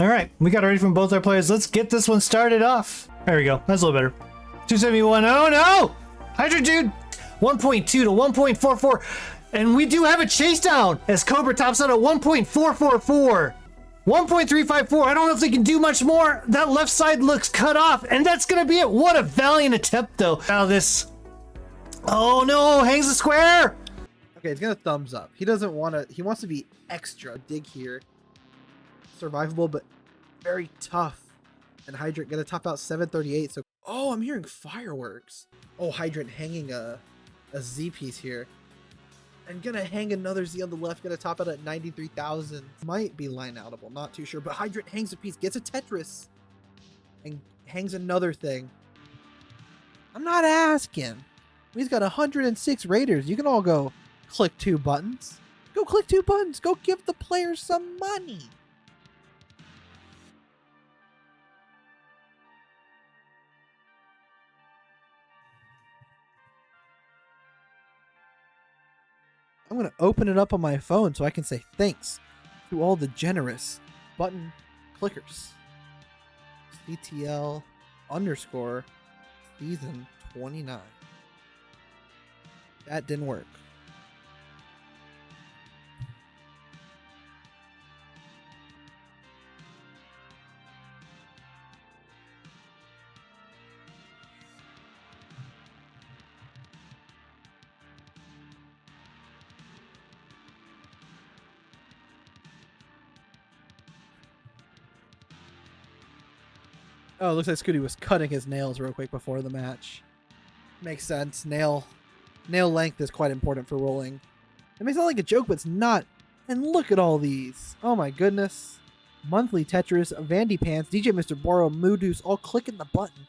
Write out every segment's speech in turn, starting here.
All right, we got it ready from both our players. Let's get this one started off. There we go. That's a little better. 271. Oh no! Hydra dude! 1.2 to 1.44. And we do have a Chasedown as Cobra tops out at 1.444. 1.354. I don't know if they can do much more. That left side looks cut off, and that's gonna be it. What a valiant attempt, though. Now this. Oh no! Hangs the square. Okay, it's gonna thumbs up. He doesn't want to. He wants to be extra. Dig here. Survivable, but very tough. And Hydrant gonna top out 738. So, oh, I'm hearing fireworks. Oh, Hydrant hanging a Z piece here. And gonna hang another Z on the left, gonna top out at 93,000. Might be line outable, not too sure. But Hydrant hangs a piece, gets a Tetris, and hangs another thing. I'm not asking. He's got 106 Raiders. You can all go click 2 buttons. Go click 2 buttons. Go give the players some money. I'm going to open it up on my phone so I can say thanks to all the generous button clickers. CTL _ season 29. That didn't work. Oh, it looks like Scuti was cutting his nails real quick before the match. Makes sense. Nail length is quite important for rolling. It may sound like a joke, but it's not. And look at all these. Oh my goodness. Monthly Tetris, Vandy Pants, DJ Mr. Borrow, Moodoo's all clicking the button.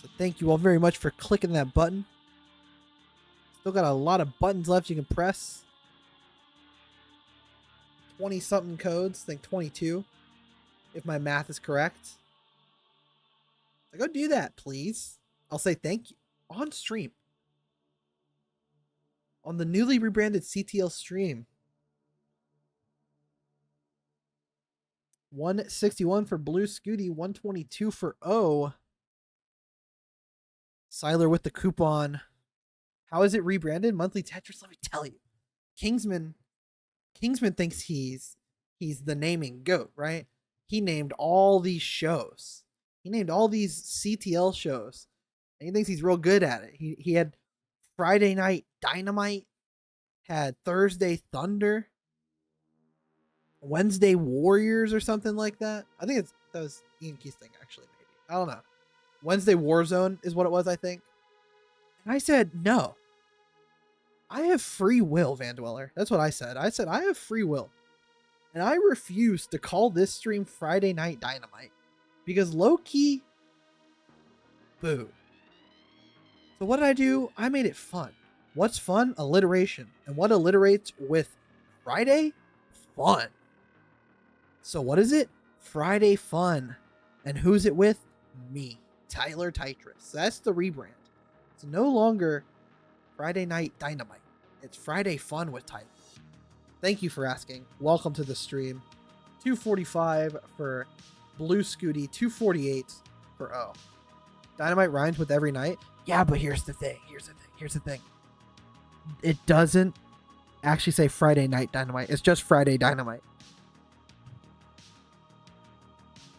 So thank you all very much for clicking that button. Still got a lot of buttons left you can press. 20 something codes, I think 22, if my math is correct. So go do that, please. I'll say thank you on stream. On the newly rebranded CTL stream. 161 for Blue Scuti, 122 for O. Siler with the coupon. How is it rebranded? Monthly Tetris, let me tell you. Kingsman thinks he's the naming goat, right? He named all these shows. He named all these CTL shows. And he thinks he's real good at it. He had Friday Night Dynamite, had Thursday Thunder, Wednesday Warriors or something like that. I think that was Ian Key's thing, actually, maybe. I don't know. Wednesday Warzone is what it was, I think. And I said, no. I have free will, Van Dweller. That's what I said. I said, I have free will. And I refuse to call this stream Friday Night Dynamite. Because low-key, boo. So what did I do? I made it fun. What's fun? Alliteration. And what alliterates with Friday? Fun. So what is it? Friday Fun. And who's it with? Me, Tyler Tetris. That's the rebrand. It's no longer Friday Night Dynamite. It's Friday Fun with Tyler. Thank you for asking. Welcome to the stream. 245 for Blue Scuti, 248 for O. Dynamite rhymes with every night. Yeah, but here's the thing. It doesn't actually say Friday Night Dynamite. It's just Friday Dynamite.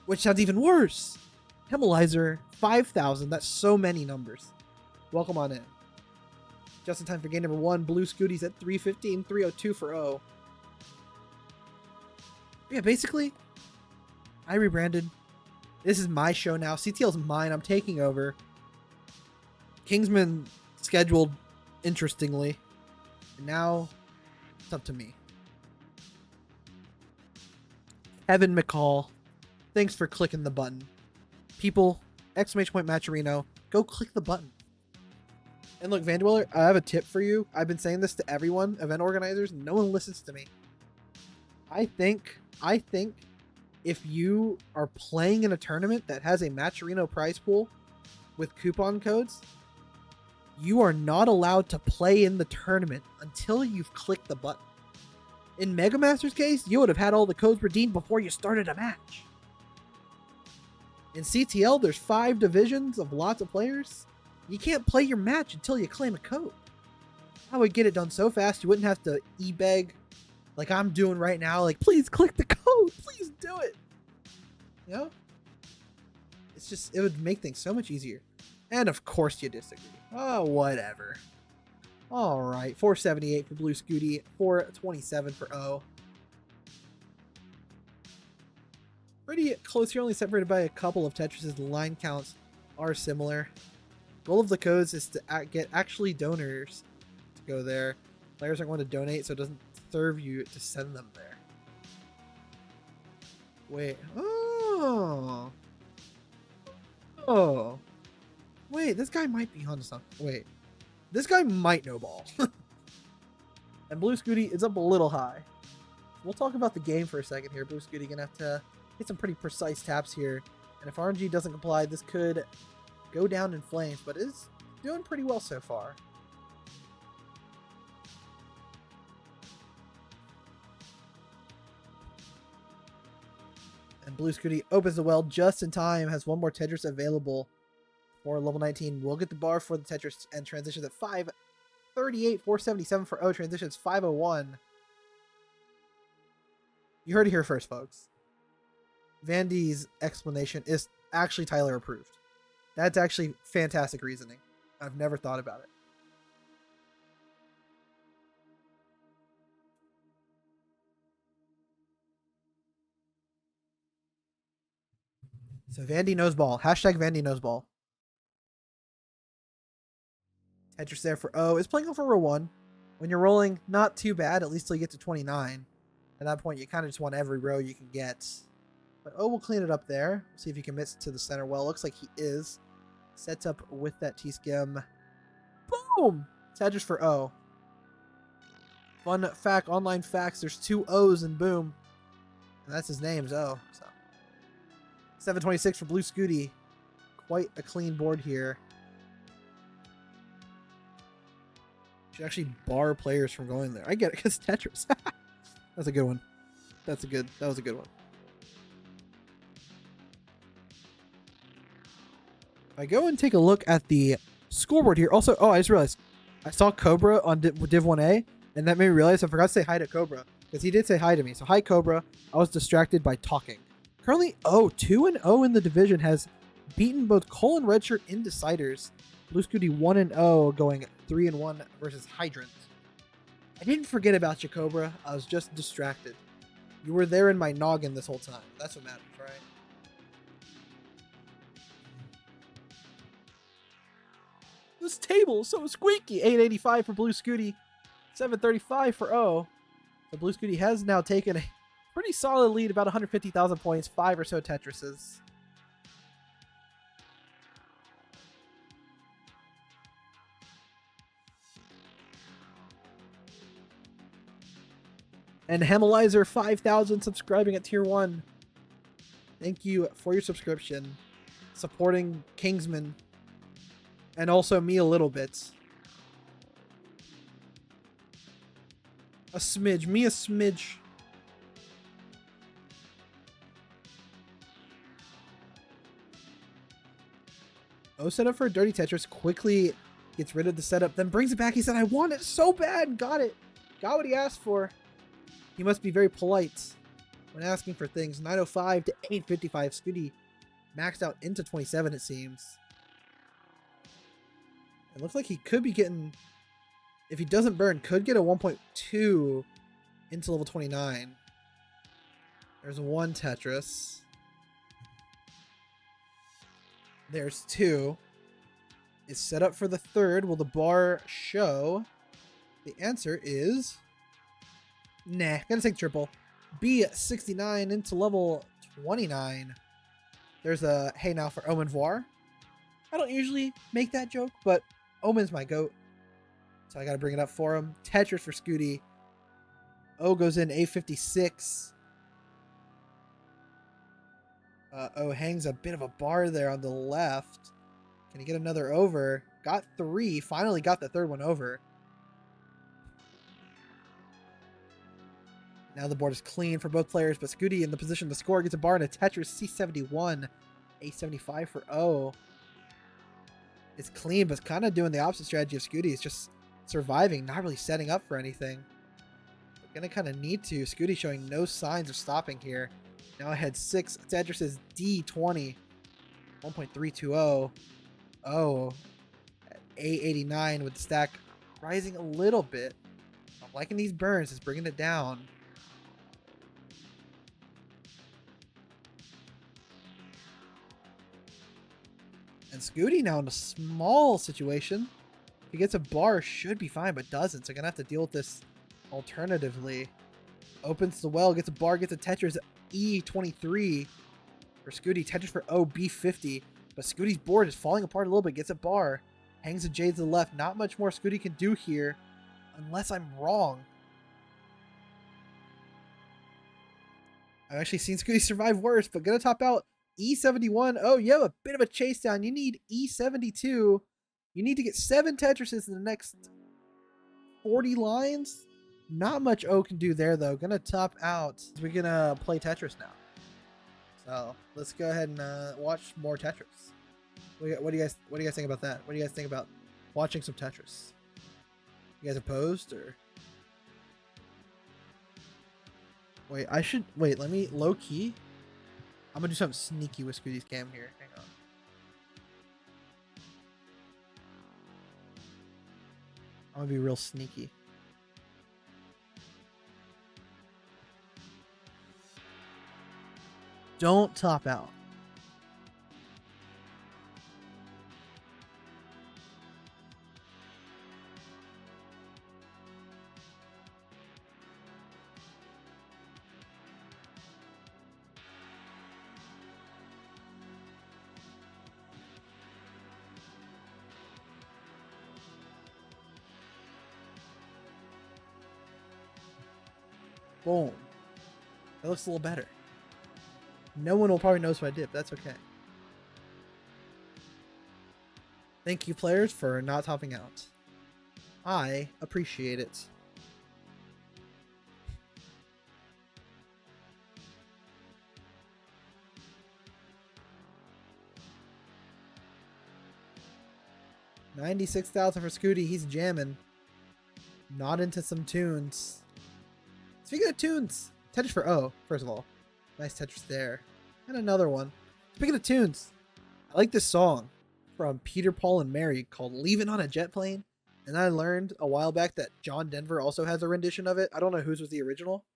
Which sounds even worse. Hemelizer, 5,000. That's so many numbers. Welcome on in. Just in time for game number 1. Blue Scuti's at 315, 302 for O. Yeah, basically, I rebranded. This is my show now. CTL's mine. I'm taking over. Kingsman scheduled interestingly. And now it's up to me. Evan McCall, thanks for clicking the button. People, !Matchino, go click the button. And look, Van Dweller, I have a tip for you. I've been saying this to everyone, event organizers. No one listens to me. I think if you are playing in a tournament that has a Matchino prize pool with coupon codes, you are not allowed to play in the tournament until you've clicked the button. In Mega Master's case, you would have had all the codes redeemed before you started a match. In CTL, there's 5 divisions of lots of players. You can't play your match until you claim a code. I would get it done so fast you wouldn't have to e-beg like I'm doing right now. Like, please click the code. Please do it. You know? It's just, it would make things so much easier. And of course you disagree. Oh, whatever. All right. 478 for Blue Scuti. 427 for O. Pretty close here, only separated by a couple of Tetris's. The line counts are similar. Goal of the codes is to get actually donors to go there. Players aren't going to donate, so it doesn't serve you to send them there. Wait. Oh. Oh. Wait, this guy might be onto something. Wait. This guy might know ball. And Blue Scuti is up a little high. We'll talk about the game for a second here. Blue Scuti gonna have to get some pretty precise taps here. And if RNG doesn't comply, this could go down in flames, but is doing pretty well so far. And Blue Scuti opens the well just in time, has one more Tetris available for level 19. We'll get the bar for the Tetris and transitions at 538, 477 for O, transitions 501. You heard it here first, folks. Vandy's explanation is actually Tyler approved. That's actually fantastic reasoning. I've never thought about it. So Vandy knows ball. Hashtag Vandy knows ball. Tetris there for O is playing off a row 1. When you're rolling, not too bad, at least till you get to 29. At that point, you kind of just want every row you can get. But O will clean it up there. See if he commits to the center well. Looks like he is. Sets up with that T-skim. Boom! Tetris for O. Fun fact, online facts, there's 2 O's in Boom. And that's his name, is O. So 726 for Blue Scuti. Quite a clean board here. Should actually bar players from going there. I get it, because Tetris. That's a good one. That was a good one. If I go and take a look at the scoreboard here. Also, oh, I just realized I saw Cobra on Div 1A, and that made me realize I forgot to say hi to Cobra, because he did say hi to me. So hi, Cobra. I was distracted by talking. Currently, 2-0 in the division, has beaten both Cole and Redshirt in deciders. Blue Scuti 1-0, going 3-1 versus Hydrant. I didn't forget about you, Cobra. I was just distracted. You were there in my noggin this whole time. That's what matters, right? This table is so squeaky. 885 for Blue Scuti. 735 for O. So Blue Scuti has now taken a pretty solid lead, about 150,000 points, 5 or so Tetrises. And Hemelizer 5,000 subscribing at tier 1. Thank you for your subscription. Supporting Kingsman. And also me a little bit. A smidge. Me a smidge. O set up for a dirty Tetris. Quickly gets rid of the setup. Then brings it back. He said, I want it so bad. Got it. Got what he asked for. He must be very polite when asking for things. 905 to 855. Scuti maxed out into 27, it seems. It looks like he could be getting, if he doesn't burn, could get a 1.2 into level 29. There's 1 Tetris. There's 2. Is set up for the 3rd. Will the bar show? The answer is nah. Gonna take triple. B69 into level 29. There's a hey now for Omen Voir. I don't usually make that joke, but Omen's my goat, so I gotta bring it up for him. Tetris for Scuti. O goes in A56. O hangs a bit of a bar there on the left. Can he get another over? Got 3. Finally got the 3rd one over. Now the board is clean for both players, but Scuti in the position to score gets a bar and a Tetris C71, A75 for O. It's clean, but kind of doing the opposite strategy of Scuti. It's just surviving, not really setting up for anything. We're gonna kind of need to. Scuti showing no signs of stopping here. Now ahead 6. Tetris is D20, 1.320. Oh, at A89 with the stack rising a little bit. I'm liking these burns. It's bringing it down. And Scuti now in a small situation. If he gets a bar, should be fine, but doesn't. So gonna have to deal with this alternatively. Opens the well, gets a bar, gets a Tetris E23 for Scuti. Tetris for O, B50. But Scuti's board is falling apart a little bit. Gets a bar. Hangs the J to the left. Not much more Scuti can do here. Unless I'm wrong. I've actually seen Scuti survive worse, but gonna top out E71. Oh, you have a bit of a chase down. You need E72. You need to get 7 Tetrises in the next 40 lines. Not much O can do there, though. Gonna top out. We're gonna play Tetris now. So let's go ahead and watch more Tetris. What do you guys think about that? What do you guys think about watching some Tetris? You guys opposed or? Wait, let me low key. I'm gonna do something sneaky with Scuti's cam here. Hang on. I'm gonna be real sneaky. Don't top out. Boom. That looks a little better. No one will probably notice what I did, but that's okay. Thank you, players, for not topping out. I appreciate it. $96,000 for Scuti. He's jamming. Not into some tunes. Speaking of tunes, Tetris for O, first of all. Nice Tetris there. And another one. Speaking of tunes, I like this song from Peter, Paul, and Mary called Leaving on a Jet Plane. And I learned a while back that John Denver also has a rendition of it. I don't know whose was the original,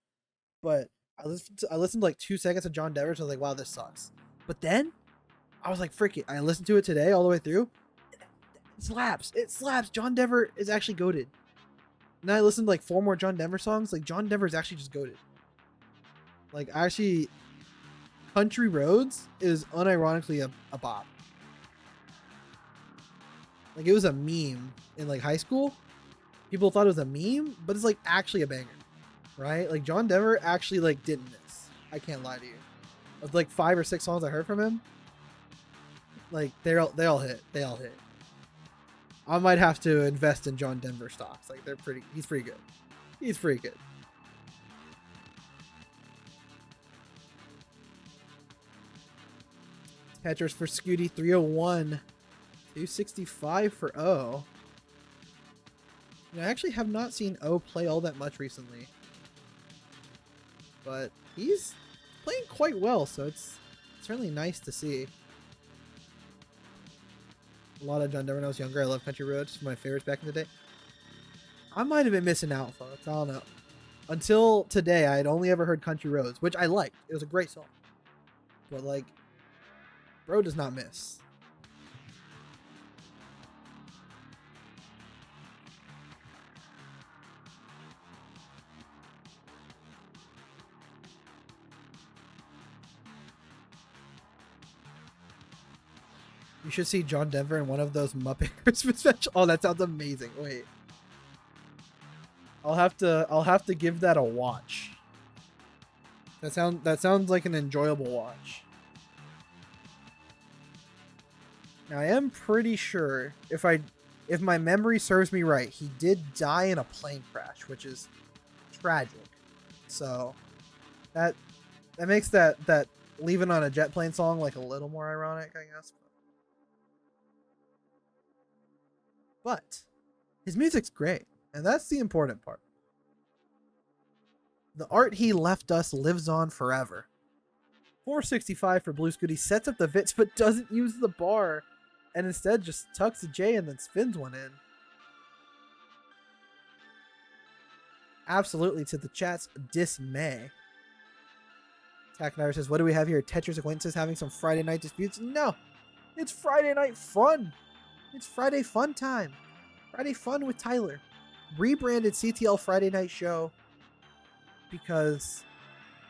but I listened to like 2 seconds of John Denver's and I was like, wow, this sucks. But then I was like, frick it. I listened to it today all the way through. It slaps. It slaps. John Denver is actually goated. And then I listened to like 4 more John Denver songs. Like John Denver is actually just goated. Like actually, Country Roads is unironically a bop. Like it was a meme in like high school. People thought it was a meme, but it's like actually a banger, right? Like John Denver actually like didn't miss. I can't lie to you. Of like 5 or 6 songs I heard from him, like they all hit. They all hit. I might have to invest in John Denver stocks. Like he's pretty good. He's pretty good. Tetris for Scuti, 301. 265 for O. I actually have not seen O play all that much recently. But he's playing quite well, so it's certainly nice to see. A lot of John Denver when I was younger. I love Country Roads. It's one of my favorites back in the day. I might have been missing out, folks. I don't know. Until today, I had only ever heard Country Roads, which I liked. It was a great song. But, like, bro does not miss. You should see John Denver in one of those Muppet Christmas specials. Oh, that sounds amazing. Wait. I'll have to give that a watch. That sounds like an enjoyable watch. Now, I am pretty sure if my memory serves me right, he did die in a plane crash, which is tragic. So that makes that leaving on a jet plane song like a little more ironic, I guess. But his music's great, and that's the important part. The art he left us lives on forever. 465 for Blue Scuti sets up the Vits but doesn't use the bar, and instead just tucks a J and then spins one in. Absolutely to the chat's dismay. Tackniver says, what do we have here? Tetris acquaintances having some Friday night disputes? No! It's Friday night fun! It's Friday fun time! Friday fun with Tyler. Rebranded CTL Friday night show because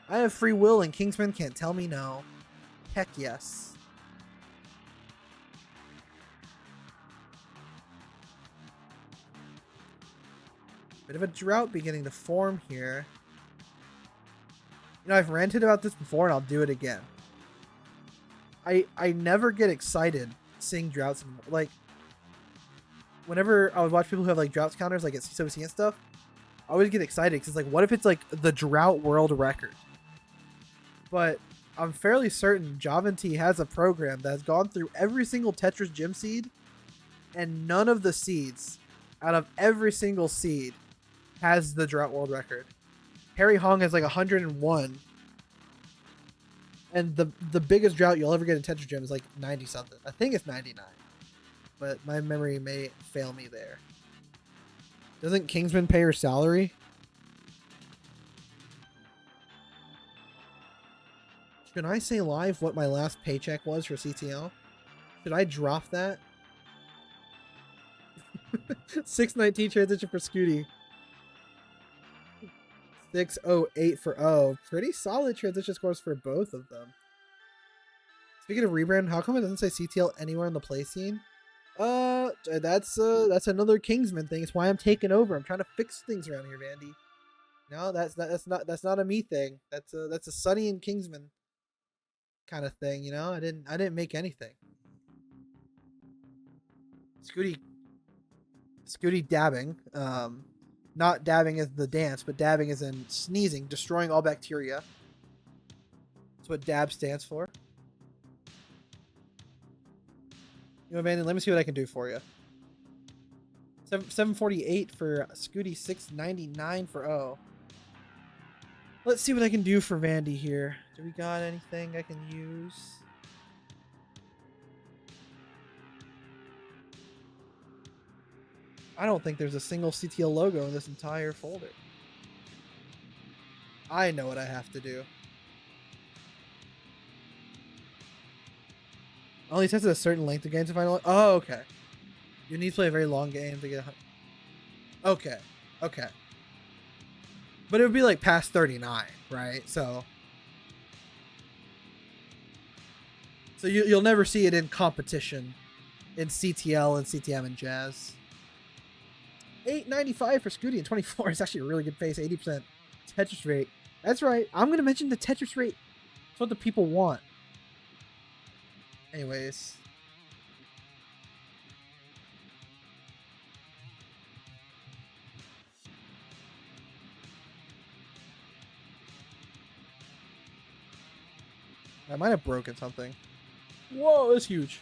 I have free will and Kingsman can't tell me no. Heck yes. Bit of a drought beginning to form here. You know, I've ranted about this before and I'll do it again. I never get excited seeing droughts anymore. Like, whenever I would watch people who have like droughts counters like at CWC and stuff, I always get excited because it's like, what if it's like the drought world record? But I'm fairly certain Javanti has a program that has gone through every single Tetris gym seed, and none of the seeds out of every single seed has the drought world record. Harry Hong has like 101. And the biggest drought you'll ever get in Tetris Gym is like 90 something. I think it's 99. But my memory may fail me there. Doesn't Kingsman pay her salary? Should I say live what my last paycheck was for CTL? Should I drop that? 619 transition for Scuti. 608 for O. Pretty solid transition scores for both of them. Speaking of rebrand, how come it doesn't say CTL anywhere in the play scene? That's another Kingsman thing. It's why I'm taking over. I'm trying to fix things around here, Vandy. No, that's not a me thing. That's a Sunny and Kingsman kind of thing, you know? I didn't make anything. Scuti dabbing. Not dabbing as the dance, but dabbing as in sneezing, destroying all bacteria. That's what dab stands for. You know, Vandy, let me see what I can do for you. 748 for Scuti, 699 for O. Let's see what I can do for Vandy here. Do we got anything I can use? I don't think there's a single CTL logo in this entire folder. I know what I have to do. Only tested a certain length of games to find a... Oh, okay. You need to play a very long game to get... Okay. Okay. But it would be like past 39, right? So you'll never see it in competition in CTL and CTM and Jazz. 895 for Scuti and 24 is actually a really good pace. 80% Tetris rate. That's right. I'm going to mention the Tetris rate. That's what the people want. Anyways. I might have broken something. Whoa, that's huge.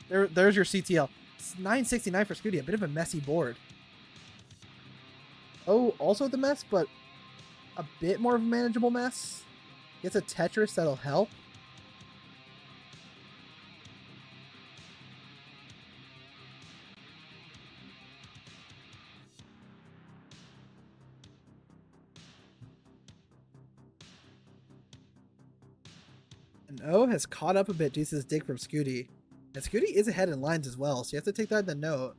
There's your CTL. It's 969 for Scuti. A bit of a messy board. Oh, also the mess, but a bit more of a manageable mess. Gets a Tetris that'll help. And O has caught up a bit due to this dig from Scuti. And Scuti is ahead in lines as well, so you have to take that in the note.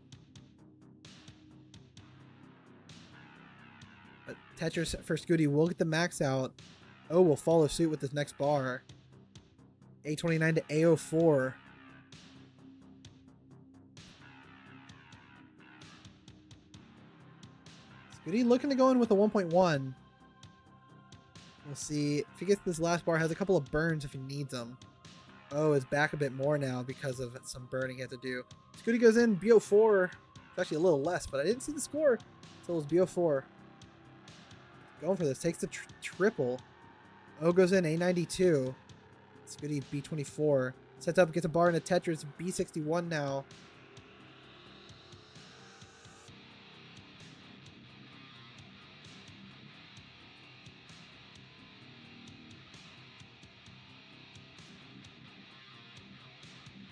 But Tetris for Scuti will get the max out. O will follow suit with this next bar. A29 to A04. Scuti looking to go in with a 1.1. We'll see if he gets this last bar. Has a couple of burns if he needs them. Oh, is back a bit more now because of some burning he had to do. Scuti goes in, BO4. It's actually a little less, but I didn't see the score until it was BO4. going for this. Takes the triple. O goes in A92. Scuti B24. Sets up, gets a bar in a Tetris. B61 now.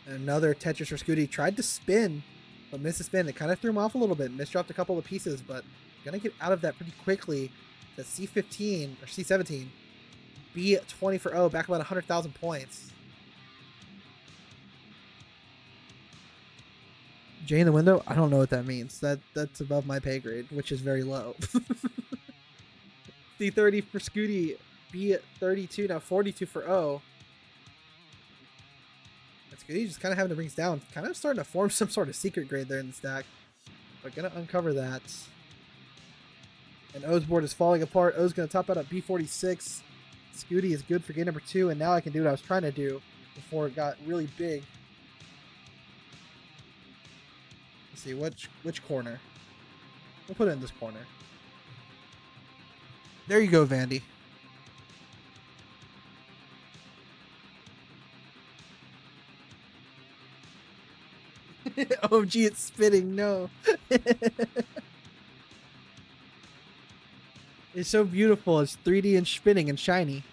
And another Tetris for Scuti. Tried to spin, but missed the spin. It kind of threw him off a little bit. Misdropped a couple of pieces, but gonna get out of that pretty quickly. That's C15 or C17. B20 for O, back about 100,000 points. J in the window? I don't know what that means. That's above my pay grade, which is very low. C30 for Scuti. B32, now 42 for O. Scuti just kind of having to bring us down. Kind of starting to form some sort of secret grade there in the stack. But gonna uncover that. And O's board is falling apart. O's gonna top out at B46. Scuti is good for game number 2, and now I can do what I was trying to do before it got really big. Let's see, which corner? We'll put it in this corner. There you go, Vandy. Oh, gee, it's spinning. No. It's so beautiful. It's 3D and spinning and shiny.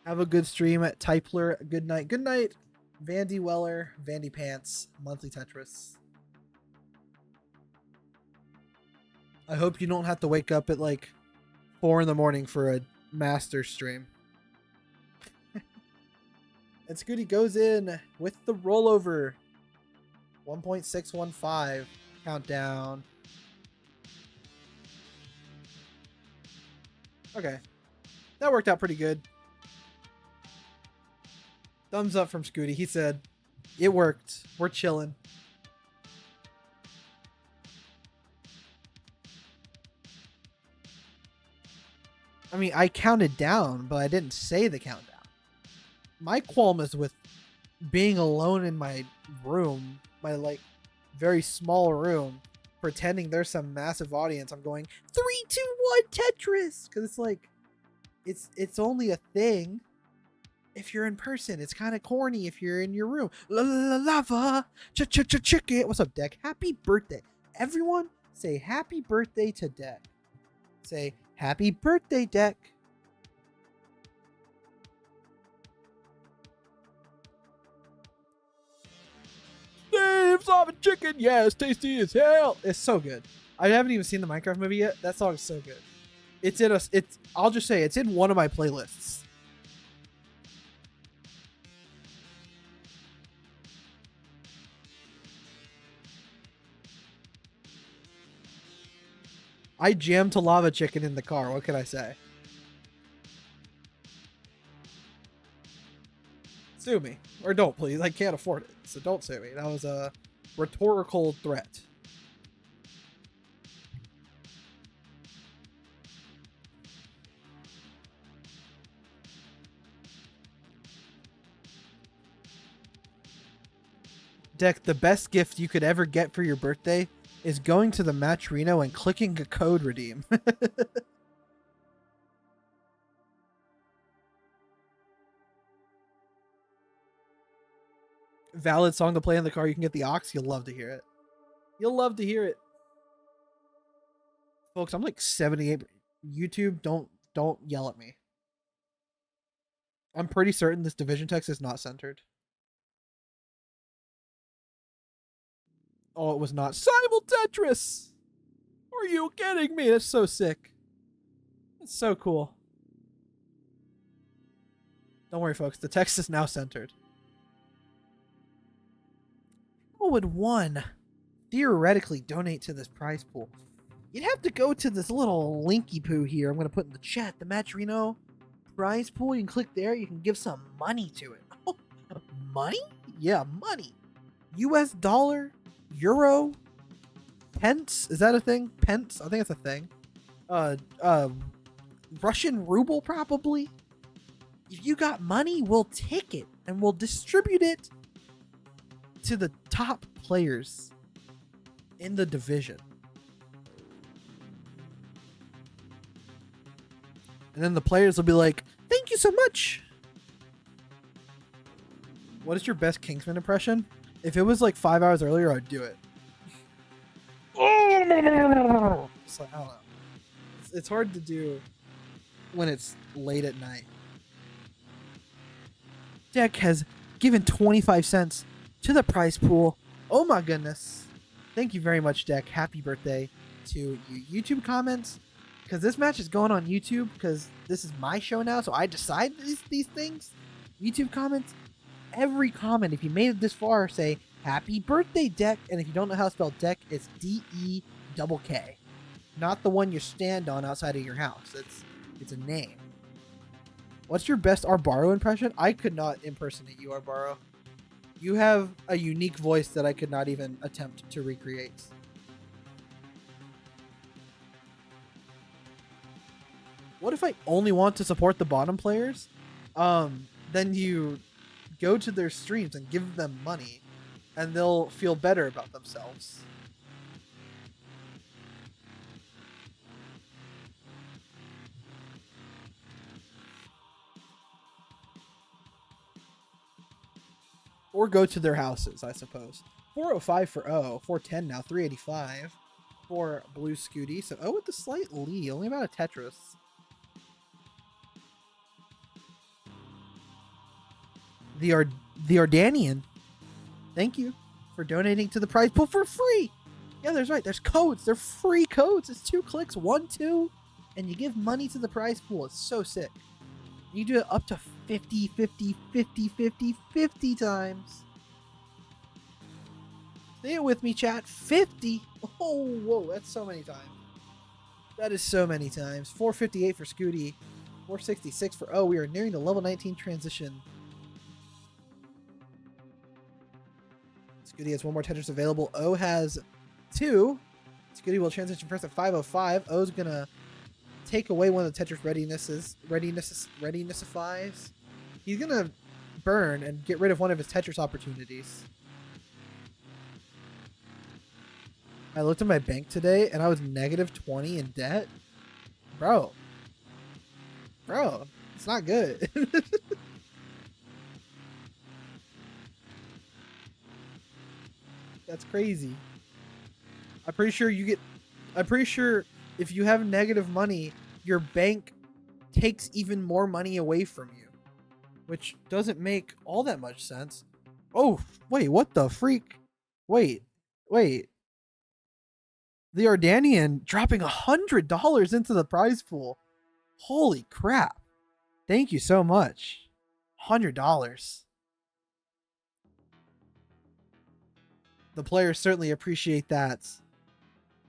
Have a good stream at Typler. Good night. Good night, Vandy Weller, Vandy Pants, Monthly Tetris. I hope you don't have to wake up at like 4 in the morning for a master stream. And Scuti goes in with the rollover. 1.615 countdown. Okay. That worked out pretty good. Thumbs up from Scuti. He said, it worked. We're chilling. I mean, I counted down, but I didn't say the countdown. My qualm is with being alone in my room, my like very small room, pretending there's some massive audience. I'm going 3, 2, 1 Tetris, because it's like it's only a thing if you're in person. It's kind of corny if you're in your room. La la la lava, chicken. What's up, Deck? Happy birthday, everyone! Say happy birthday to Deck. Say happy birthday, Deck. Dave's Lava Chicken, yes, tasty as hell. It's so good. I haven't even seen the Minecraft movie yet. That song is so good. It's in I'll just say it's in one of my playlists. I jammed to Lava Chicken in the car. What can I say? Sue me. Or don't, please. I can't afford it. So don't sue me. That was a rhetorical threat. Deck, the best gift you could ever get for your birthday is going to the Matchino and clicking a code redeem. Valid song to play in the car. You can get the aux. You'll love to hear it. You'll love to hear it. Folks, I'm like 78. YouTube, don't yell at me. I'm pretty certain this division text is not centered. Oh, it was not. Simul Tetris! Are you kidding me? That's so sick. That's so cool. Don't worry, folks. The text is now centered. Who would one theoretically donate to this prize pool? You'd have to go to this little linky poo here. I'm going to put in the chat. The Matchino prize pool. You can click there. You can give some money to it. Oh, money? Yeah, money. US dollar, euro, Pence, is that a thing? Pence, I think it's a thing. Russian ruble, probably. If you got money, we'll take it and we'll distribute it to the top players in the division. And then the players will be like, thank you so much. What is your best Kingsman impression? If it was like 5 hours earlier, I'd do it. It's like, I don't know. It's hard to do when it's late at night. Deck has given 25 cents to the prize pool. Oh my goodness. Thank you very much, Deck. Happy birthday to you. YouTube comments. Because this match is going on YouTube because this is my show now, so I decide these things. YouTube comments. Every comment, if you made it this far, say, happy birthday, Deck. And if you don't know how to spell Deck, it's D-E-K-K. Not the one you stand on outside of your house. It's a name. What's your best Arbaro impression? I could not impersonate you, Arbaro. You have a unique voice that I could not even attempt to recreate. What if I only want to support the bottom players? Then you go to their streams and give them money, and they'll feel better about themselves. Or go to their houses, I suppose. 405 for O. 410 now. 385 for Blue Scuti. So O with the slight lead. Only about a Tetris. The Ardanian. Thank you for donating to the prize pool for free. Yeah, there's right. There's codes. They're free codes. It's 2 clicks. 1, 2. And you give money to the prize pool. It's so sick. You do it up to 50, 50, 50, 50, 50 times. Say it with me, chat. 50. Oh, whoa. That's so many times. That is so many times. 458 for Scuti. 466 for O. We are nearing the level 19 transition. Scuti has 1 more Tetris available. O has 2. Scuti will transition first at 505. O's gonna take away one of the Tetris readinessifies. He's gonna burn and get rid of one of his Tetris opportunities. I looked at my bank today and I was negative 20 in debt. Bro, it's not good. That's crazy. I'm pretty sure if you have negative money, your bank takes even more money away from you, which doesn't make all that much sense. Oh, wait, what the freak? Wait. The Ardanian dropping $100 into the prize pool. Holy crap. Thank you so much. $100. The players certainly appreciate that.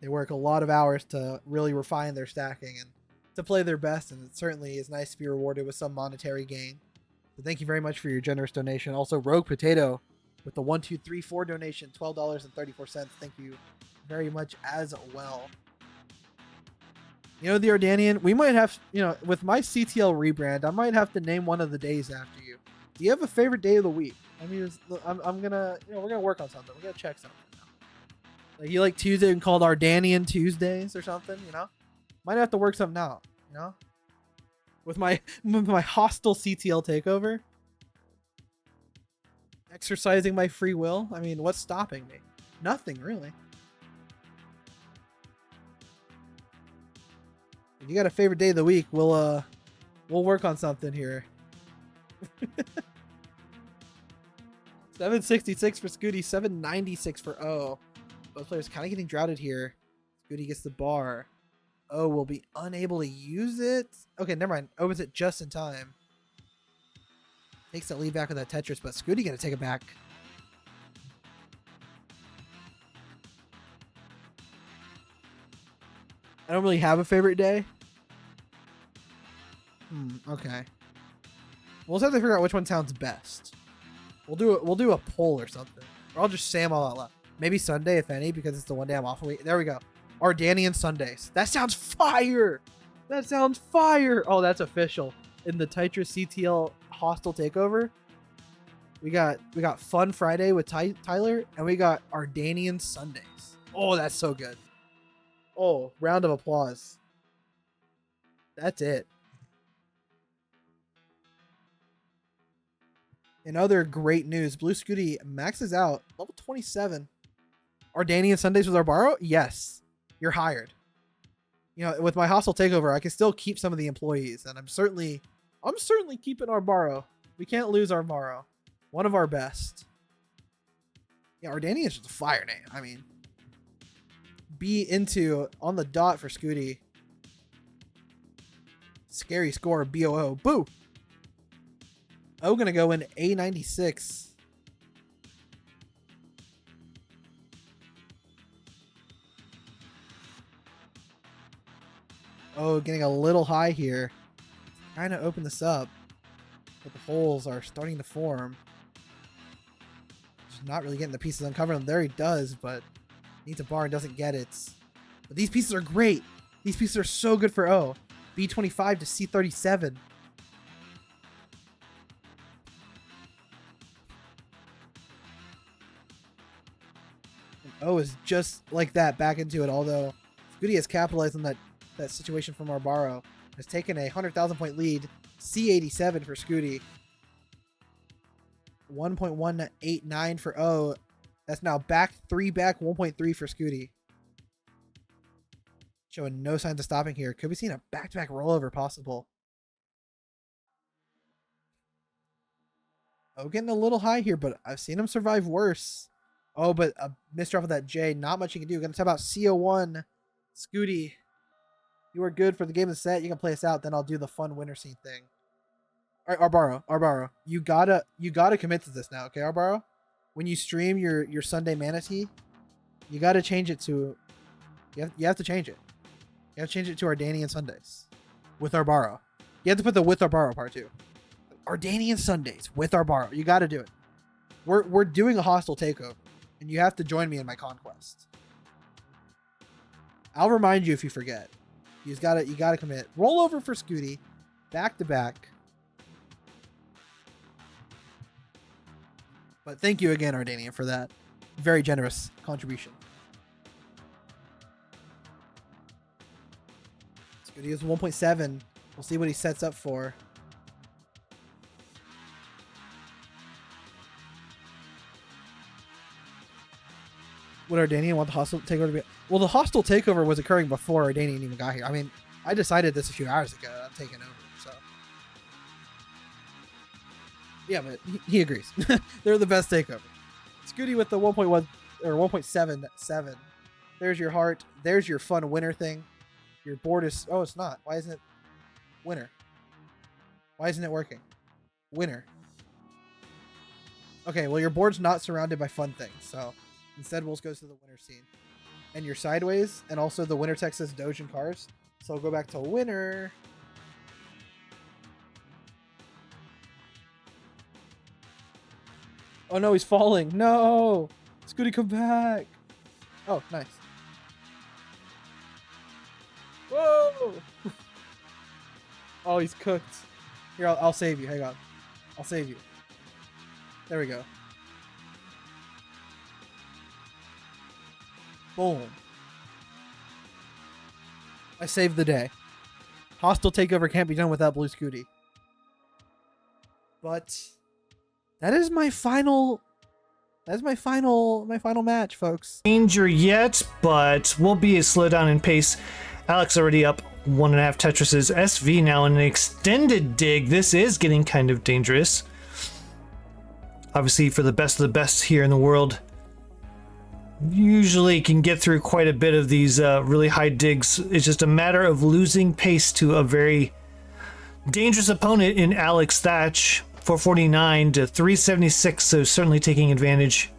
They work a lot of hours to really refine their stacking and to play their best, and it certainly is nice to be rewarded with some monetary gain. So thank you very much for your generous donation. Also, Rogue Potato with the 1, 2, 3, 4 donation, $12.34. Thank you very much as well. You know, the Ardanian, we might have, with my CTL rebrand, I might have to name one of the days after you. Do you have a favorite day of the week? I mean, I'm gonna, we're gonna work on something. We're gonna check something now. Like, you like Tuesday and called Ardanian Tuesdays or something, Might have to work something out, With my hostile CTL takeover. Exercising my free will. I mean, what's stopping me? Nothing, really. If you got a favorite day of the week, we'll work on something here. 766 for Scuti, 796 for O. Both players kind of getting droughted here. Scuti gets the bar. O will be unable to use it. Okay, never mind. O was it just in time. Takes the lead back with that Tetris, but Scuti gonna take it back. I don't really have a favorite day. Okay. We'll just have to figure out which one sounds best. We'll do a poll or something. Or I'll just say them all out loud. Maybe Sunday, if any, because it's the one day I'm off a week. There we go. Ardanian Sundays. That sounds fire. That sounds fire. Oh, that's official. In the Tetris CTL hostile takeover, we got Fun Friday with Tyler, and we got Ardanian Sundays. Oh, that's so good. Oh, round of applause. That's it. In other great news, Blue Scuti maxes out level 27. Ardanian Sundays with Arbaro? Yes. You're hired. You know, with my hostile takeover, I can still keep some of the employees, and I'm certainly keeping Arbaro. We can't lose Arbaro. One of our best. Yeah, Ardanian is just a fire name. I mean, be into on the dot for Scuti. Scary score, BOO. Boo! Oh, gonna go in A96. Oh, getting a little high here. Trying to open this up, but the holes are starting to form. Just not really getting the pieces uncovered. There he does, but needs a bar and doesn't get it. But these pieces are great. These pieces are so good for O. B25 to C37. And O is just like that back into it, although Scuti has capitalized on that situation from Arbaro. Has taken a 100,000 point lead. C87 for Scuti. 1.189 for O. That's now back 1.3 for Scuti. Showing no signs of stopping here. Could be seeing a back-to-back rollover possible. Oh, getting a little high here, but I've seen him survive worse. Oh, but a misdrop of that J. Not much you can do. Gonna talk about CO1. Scuti. You are good for the game of the set. You can play us out. Then I'll do the fun winter scene thing. All right, Arbaro. You gotta commit to this now, okay, Arbaro? When you stream your Sunday Manatee, you gotta change it to. You have to change it. You have to change it to Ardanian Sundays with Arbaro. You have to put the with Arbaro part too. Ardanian Sundays with Arbaro. You got to do it. We're doing a hostile takeover, and you have to join me in my conquest. I'll remind you if you forget. You gotta commit. Roll over for Scuti, back to back. But thank you again, Ardanian, for that very generous contribution. Scuti is 1.7. We'll see what he sets up for. Would Ardanian want the hostile takeover to be? Well, the hostile takeover was occurring before Ardanian even got here. I mean, I decided this a few hours ago. I'm taking over, so. Yeah, but he agrees. They're the best takeover. Scuti with the 1.1 or 1.77. There's your heart. There's your fun winner thing. Your board is... Oh, it's not. Why isn't it... Winner. Why isn't it working? Winner. Okay, well, your board's not surrounded by fun things, so... Instead, we'll go to the winner scene. And you're sideways, and also the winner text says Doge and cars. So I'll go back to winner. Oh no, he's falling. No! Scuti, come back! Oh, nice. Whoa! Oh, he's cooked. Here, I'll save you. Hang on. I'll save you. There we go. Boom. I saved the day. Hostile takeover can't be done without Blue Scuti. But that is my final... That's my final match, folks. Danger yet, but won't be a slowdown in pace. Alex already up 1.5 Tetrises. SV now in an extended dig. This is getting kind of dangerous. Obviously, for the best of the best here in the world, usually can get through quite a bit of these really high digs. It's just a matter of losing pace to a very dangerous opponent in Alex Thatch. 449 to 376, so certainly taking advantage.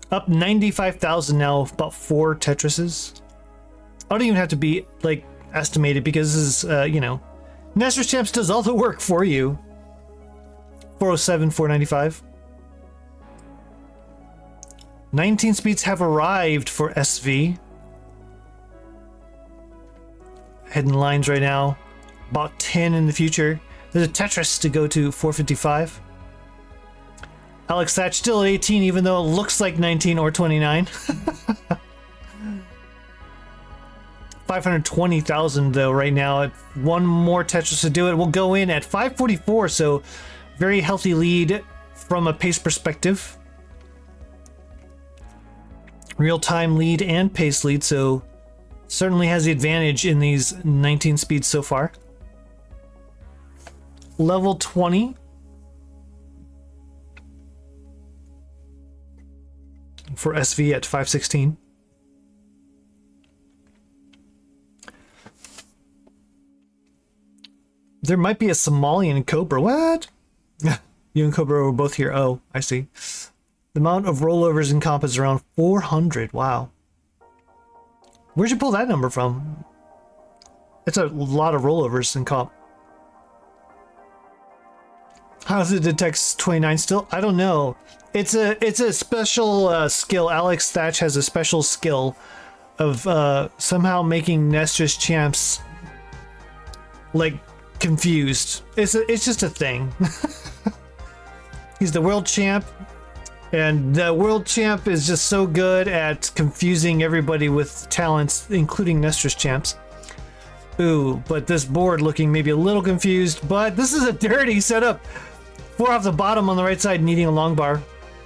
Up 95,000 now, about 4 Tetrises. I don't even have to be like estimated because this is, you know, Nestor Champs does all the work for you. 407, 495. 19 speeds have arrived for SV. Heading lines right now. About 10 in the future. There's a Tetris to go to 455. Alex Thatch still at 18, even though it looks like 19 or 29. 520,000 though right now. One more Tetris to do it. We'll go in at 544, so very healthy lead from a pace perspective. Real-time lead and pace lead, so certainly has the advantage in these 19 speeds so far. Level 20. For SV at 516. There might be a Somalian Cobra. What? You and Cobra were both here. Oh, I see. The amount of rollovers in comp is around 400. Wow. Where'd you pull that number from? It's a lot of rollovers in comp. How does it detect 29 still? I don't know. It's a special skill. Alex Thatch has a special skill of somehow making Nestress champs like confused. It's just a thing. He's the world champ, and the world champ is just so good at confusing everybody with talents, including Nestress champs. Ooh, but this board looking maybe a little confused, but this is a dirty setup. 4 off the bottom on the right side, needing a long bar.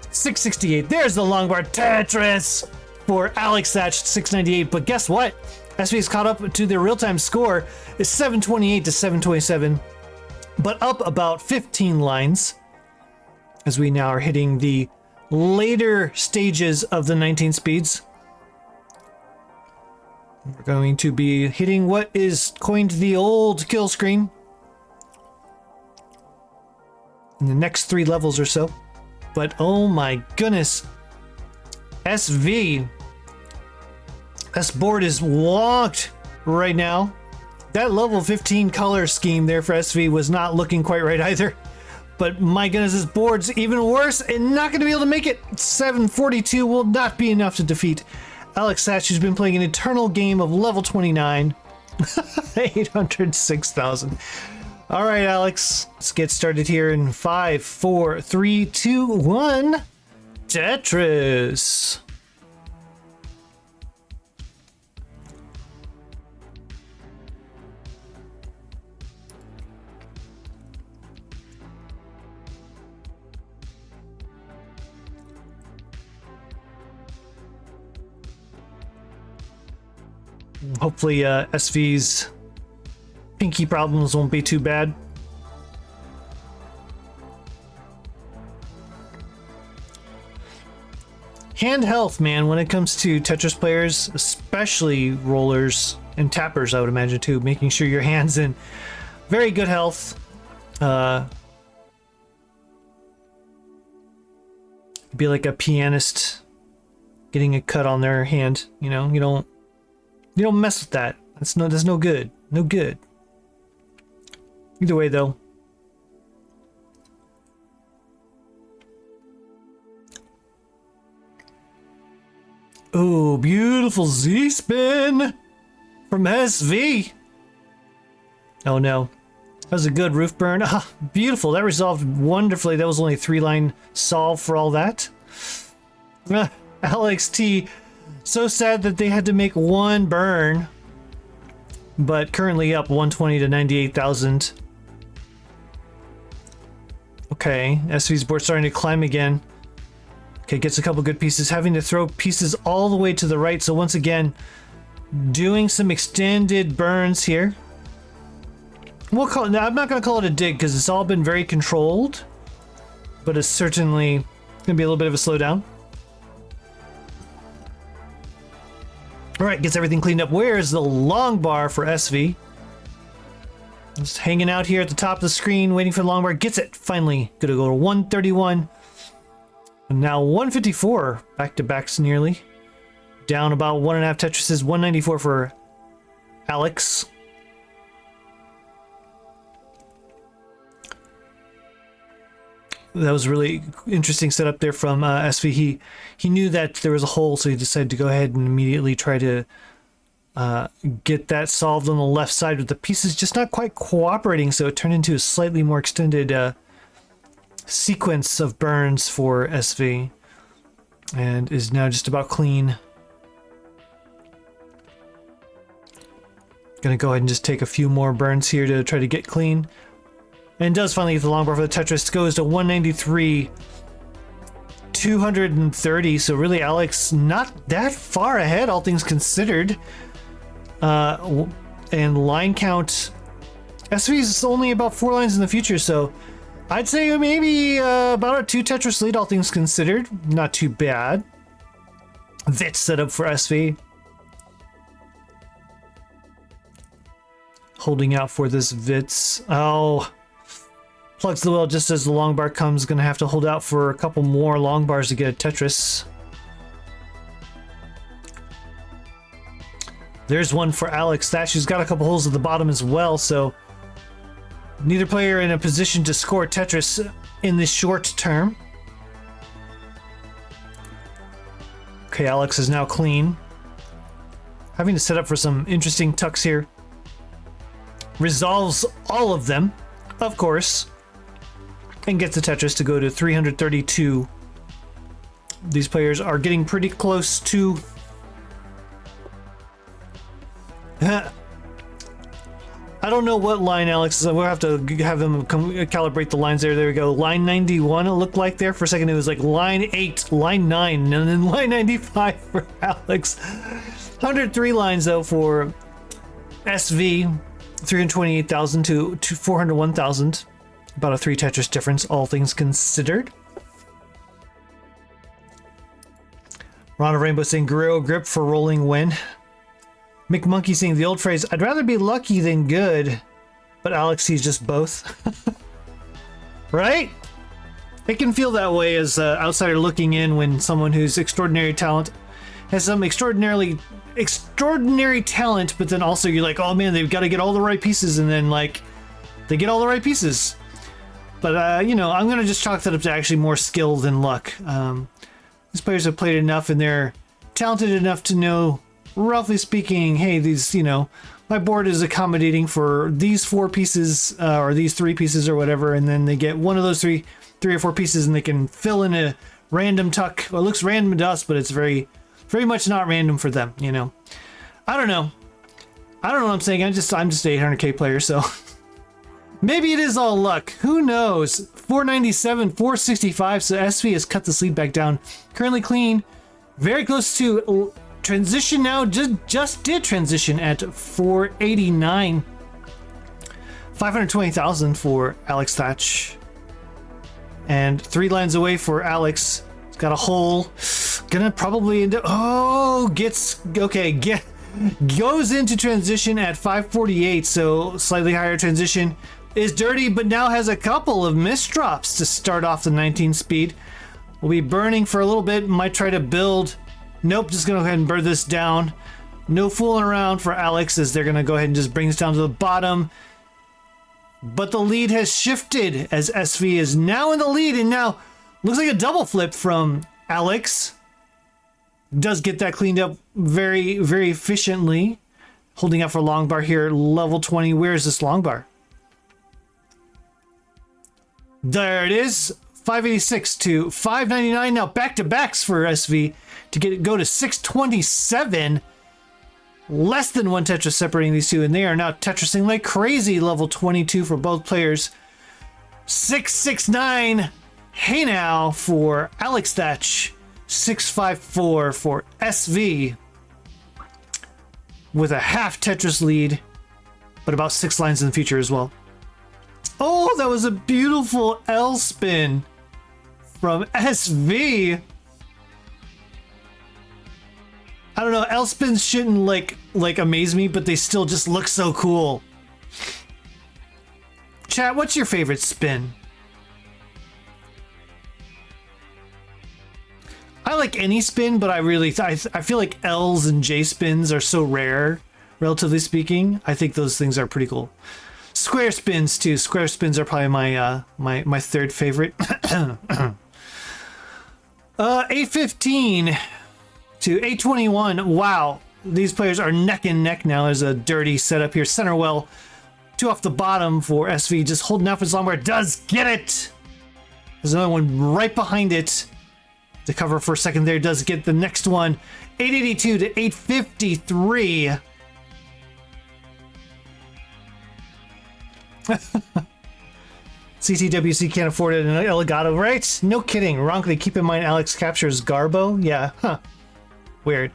668. There's the long bar. Tetris for Alex Thatch, 698. But guess what? SV's caught up to their real-time score is 728 to 727, but up about 15 lines as we now are hitting the later stages of the 19 speeds. We're going to be hitting what is coined the old kill screen in the next 3 levels or so. But oh my goodness, SV, this board is wonked right now. That level 15 color scheme there for SV was not looking quite right either. But my goodness, this board's even worse and not going to be able to make it. 742 will not be enough to defeat Alex Thatch, who's been playing an eternal game of level 29. 806,000. All right, Alex, let's get started here in 5, 4, 3, 2, 1. Tetris. Hopefully, SV's pinky problems won't be too bad. Hand health, man, when it comes to Tetris players, especially rollers and tappers, I would imagine too, making sure your hand's in very good health. Be like a pianist getting a cut on their hand, you know, you don't mess with that. That's no good. No good. Either way though. Oh, beautiful Z-spin from SV. Oh no. That was a good roof burn. Ah, beautiful. That resolved wonderfully. That was only a 3-line solve for all that. Alex T. So sad that they had to make one burn. But currently up 120 to 98,000. Okay, SV's board starting to climb again. Okay, gets a couple good pieces, having to throw pieces all the way to the right. So once again, doing some extended burns here. We'll call it, now I'm not going to call it a dig because it's all been very controlled, but it's certainly going to be a little bit of a slowdown. All right, gets everything cleaned up. Where's the long bar for SV? Just hanging out here at the top of the screen, waiting for the long bar. Gets it, finally. Gonna go to 131. And now 154, back-to-backs nearly. Down about 1.5 Tetrises, 194 for Alex. that was a really interesting setup there from SV. He knew that there was a hole, so he decided to go ahead and immediately try to get that solved on the left side with the pieces just not quite cooperating, so it turned into a slightly more extended sequence of burns for SV, and is now just about clean. Gonna go ahead and just take a few more burns here to try to get clean. And does finally get the long bar for the Tetris. Goes to 193, 230. So really, Alex not that far ahead, all things considered. And line count, SV is only about 4 lines in the future, so I'd say maybe about a 2 Tetris lead, all things considered. Not too bad. Vit set up for SV. Holding out for this Vits. Oh, plugs the well just as the long bar comes. Gonna have to hold out for a couple more long bars to get a Tetris. There's one for Alex. She's got a couple holes at the bottom as well, so neither player in a position to score Tetris in the short term. Okay, Alex is now clean. Having to set up for some interesting tucks here. Resolves all of them, of course, and gets the Tetris to go to 332. These players are getting pretty close to... I don't know what line Alex is. We'll have to have them calibrate the lines there. There we go. Line 91, it looked like there. For a second, it was like line 8, line 9, and then line 95 for Alex. 103 lines, though, for SV. 328,000 to 401,000. About a 3 Tetris difference, all things considered. Ron of Rainbow saying Guerrero grip for rolling win. McMonkey saying the old phrase, I'd rather be lucky than good, but Alex sees just both. Right? It can feel that way as an outsider looking in when someone who's extraordinary talent has some extraordinary talent, but then also you're like, oh man, they've got to get all the right pieces, and then like they get all the right pieces. But you know, I'm gonna just chalk that up to actually more skill than luck. These players have played enough and they're talented enough to know, roughly speaking, hey, these, you know, my board is accommodating for these 4 pieces or these 3 pieces or whatever, and then they get one of those 3 or 4 pieces and they can fill in a random tuck. Well, it looks random to us, but it's very much not random for them, you know. I don't know what I'm saying. I'm just an 800k player, so maybe it is all luck. Who knows? 497, 465. So SV has cut this lead back down. Currently clean, very close to transition now. Just did transition at 489. 520,000 for Alex Thatch, and 3 lines away for Alex. He's got a hole. Gonna probably end up, goes into transition at 548, so slightly higher transition. Is dirty, but now has a couple of misdrops to start off the 19 speed. Will be burning for a little bit, might try to build. Nope, just gonna go ahead and burn this down. No fooling around for Alex, as they're gonna go ahead and just bring this down to the bottom. But the lead has shifted as SV is now in the lead, and now looks like a double flip from Alex. Does get that cleaned up very, very efficiently. Holding out for long bar here, level 20. Where is this long bar? There it is. 586 to 599. Now back to backs for SV to go to 627. Less than 1 Tetris separating these two, and they are now Tetrising like crazy. Level 22 for both players. 669. Hey now for Alex Thatch. 654 for SV. With a half Tetris lead, but about 6 lines in the future as well. Oh, that was a beautiful L spin from SV. I don't know, L spins shouldn't like amaze me, but they still just look so cool. Chat, what's your favorite spin? I like any spin, but I feel like L's and J spins are so rare, relatively speaking. I think those things are pretty cool. Square spins too. Square spins are probably my my third favorite. 815 to 821. Wow, these players are neck and neck now. There's a dirty setup here. Center well, 2 off the bottom for SV. Just holding out for Zombar. Does get it. There's another one right behind it to cover for a second there. Does get the next one. 882 to 853. CTWC can't afford it in Elgato, right? No kidding. Wrongly, keep in mind Alex captures Garbo. Yeah, huh. Weird.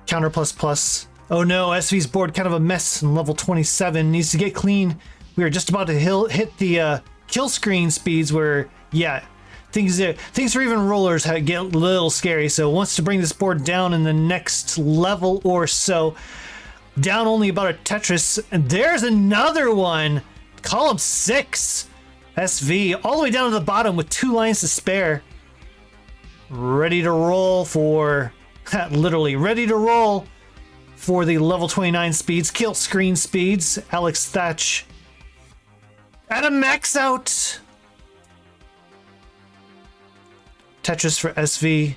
Counter plus plus. Oh no, SV's board kind of a mess in level 27. Needs to get clean. We are just about to hit the kill screen speeds where, yeah, things for even rollers get a little scary. So wants to bring this board down in the next level or so. Down only about a Tetris. And there's another one. Column 6. SV all the way down to the bottom with 2 lines to spare. Ready to roll for... literally ready to roll for the level 29 speeds. Kill screen speeds. Alex Thatch at a max out. Tetris for SV.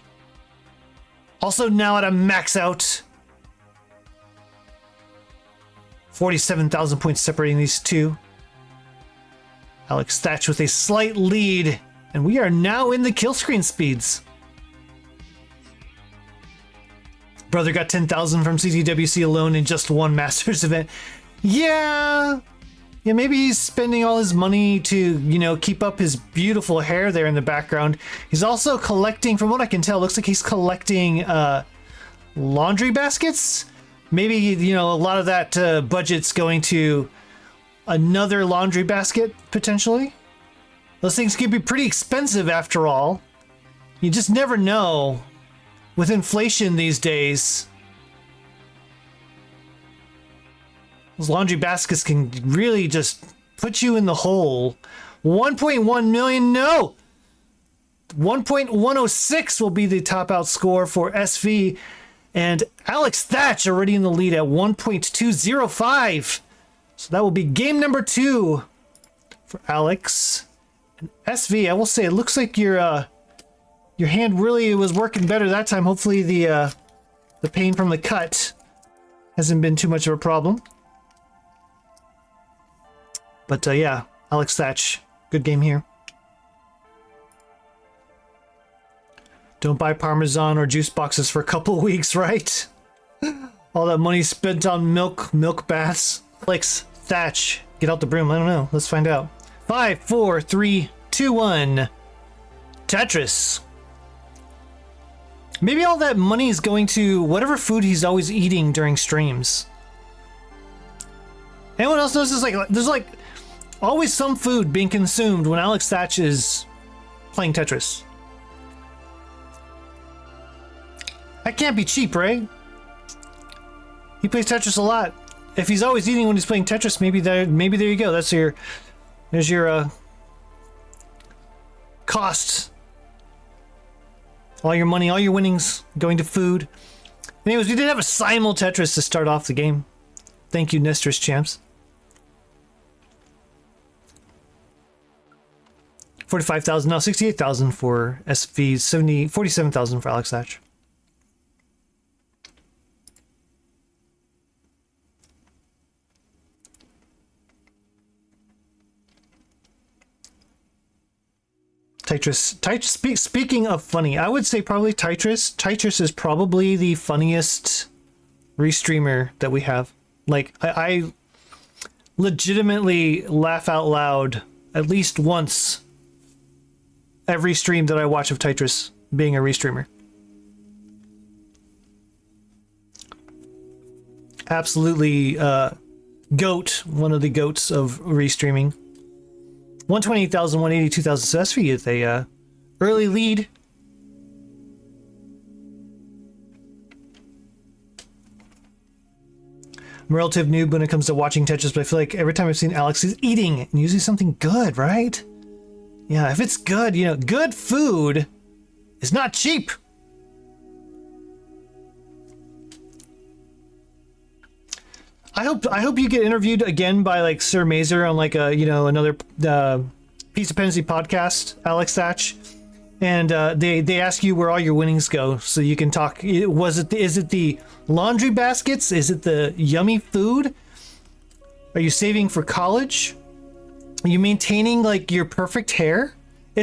Also now at a max out. 47,000 points separating these two. Alex Thatch with a slight lead. And we are now in the kill screen speeds. Brother got 10,000 from CTWC alone in just one Masters event. Yeah, maybe he's spending all his money to, you know, keep up his beautiful hair there in the background. He's also collecting, from what I can tell, looks like he's collecting laundry baskets. Maybe, you know, a lot of that budget's going to another laundry basket, potentially. Those things can be pretty expensive after all. You just never know. With inflation these days, those laundry baskets can really just put you in the hole. 1.1 million, no! 1.106 will be the top out score for SV. And Alex Thatch already in the lead at 1.205. So that will be game number 2 for Alex. And SV, I will say, it looks like your hand really was working better that time. Hopefully the pain from the cut hasn't been too much of a problem. But yeah, Alex Thatch, good game here. Don't buy Parmesan or juice boxes for a couple of weeks, right? All that money spent on milk baths. Alex Thatch, get out the broom. I don't know. Let's find out. 5, 4, 3, 2, 1. Tetris. Maybe all that money is going to whatever food he's always eating during streams. Anyone else notice there's like always some food being consumed when Alex Thatch is playing Tetris. That can't be cheap, right? He plays Tetris a lot. If he's always eating when he's playing Tetris, maybe there you go. There's your cost. All your money, all your winnings going to food. Anyways, we did have a simul Tetris to start off the game. Thank you, Nestrus champs. 45,000, now 68,000 for SV, 47,000 for Alex Thatch. Tetris. Speaking of funny, I would say probably Tetris. Tetris is probably the funniest restreamer that we have. Like, I legitimately laugh out loud at least once every stream that I watch of Tetris being a restreamer. Absolutely goat, one of the goats of restreaming. 128,000, 182,000. So that's for you with a early lead. I'm a relative noob when it comes to watching Tetris, but I feel like every time I've seen Alex, he's eating, and usually something good, right? Yeah, if it's good, you know, good food is not cheap. I hope you get interviewed again by like Sir Mazer on like a another Piece of Penalty podcast, Alex Thatch, and they ask you where all your winnings go, so you can talk. Is it the laundry baskets? Is it the yummy food? Are you saving for college? Are you maintaining like your perfect hair?